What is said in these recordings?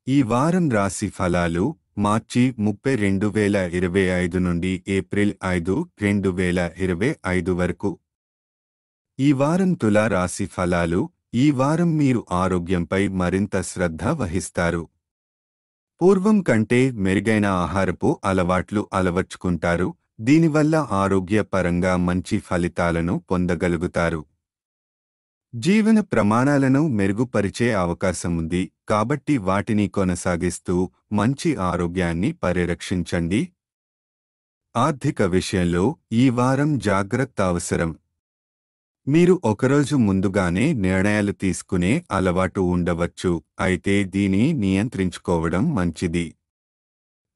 ఈ వారం రాశి ఫలాలు మార్చి 30, 2025 నుండి ఏప్రిల్ 5, 2025 వరకు. ఈ వారం తులా రాశి ఫలాలు. ఈ వారం మీరు ఆరోగ్యంపై మరింత శ్రద్ధ వహిస్తారు. పూర్వం కంటే మెరుగైన ఆహారపు అలవాట్లు అలవర్చుకుంటారు. దీనివల్ల ఆరోగ్యపరంగా మంచి ఫలితాలను పొందగలుగుతారు. జీవన ప్రమాణాలను మెరుగుపరిచే అవకాశం ఉంది, కాబట్టి వాటిని కొనసాగిస్తూ మంచి ఆరోగ్యాన్ని పరిరక్షించండి. ఆర్థిక విషయంలో ఈ వారం జాగ్రత్త అవసరం. మీరు ఒకరోజు ముందుగానే నిర్ణయాలు తీసుకునే అలవాటు ఉండవచ్చు, అయితే దీన్ని నియంత్రించుకోవడం మంచిది.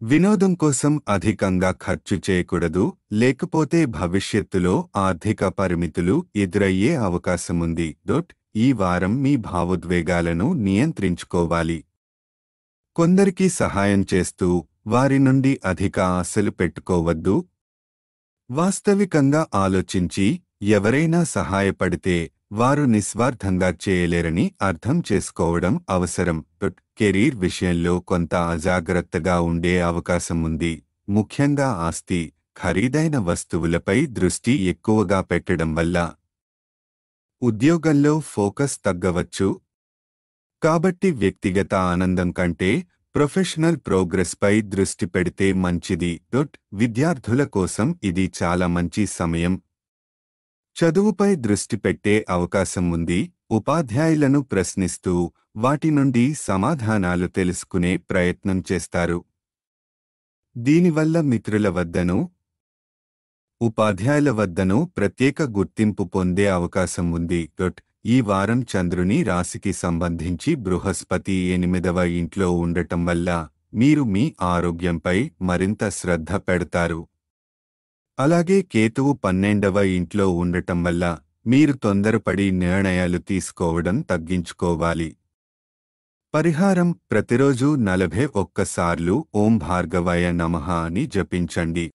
వినోదం కోసం అధికంగా ఖర్చు చేయకూడదు, లేకపోతే భవిష్యత్తులో ఆర్థిక పరిమితులు ఎదురయ్యే అవకాశముంది. ఈ వారం మీ భావోద్వేగాలను నియంత్రించుకోవాలి. కొందరికి సహాయం చేస్తూ వారి నుండి అధిక ఆశలు పెట్టుకోవద్దు. వాస్తవికంగా ఆలోచించి ఎవరైనా సహాయపడితే వారు నిస్వార్థంగా చేయలేరని అర్థం చేసుకోవడం అవసరం. కెరీర్ విషయంలో కొంత అజాగ్రత్తగా ఉండే అవకాశం ఉంది, ముఖ్యంగా ఆస్తి, ఖరీదైన వస్తువులపై దృష్టి ఎక్కువగా పెట్టడం వల్ల. ఉద్యోగంలో ఫోకస్ తగ్గవచ్చు, కాబట్టి వ్యక్తిగత ఆనందం కంటే ప్రొఫెషనల్ ప్రోగ్రెస్పై దృష్టి పెడితే మంచిది. విద్యార్థుల కోసం ఇది చాలా మంచి సమయం. చదువుపై దృష్టి పెట్టే అవకాశం ఉంది. ఉపాధ్యాయులను ప్రశ్నిస్తూ వాటి నుండి సమాధానాలు తెలుసుకునే ప్రయత్నం చేస్తారు. దీనివల్ల మిత్రుల వద్దను, ఉపాధ్యాయుల వద్దను ప్రత్యేక గుర్తింపు పొందే అవకాశం ఉంది. ఈ వారం చంద్రుని రాశికి సంబంధించి బృహస్పతి 8వ ఇంట్లో ఉండటం వల్ల మీరు మీ ఆరోగ్యంపై మరింత శ్రద్ధ పెడతారు. అలాగే కేతువు 12వ ఇంట్లో ఉండటం వల్ల మీరు తొందరపడి నిర్ణయాలు తీసుకోవడం తగ్గించుకోవాలి. పరిహారం: ప్రతిరోజు 41 సార్లు ఓం భార్గవాయ నమః అని జపించండి.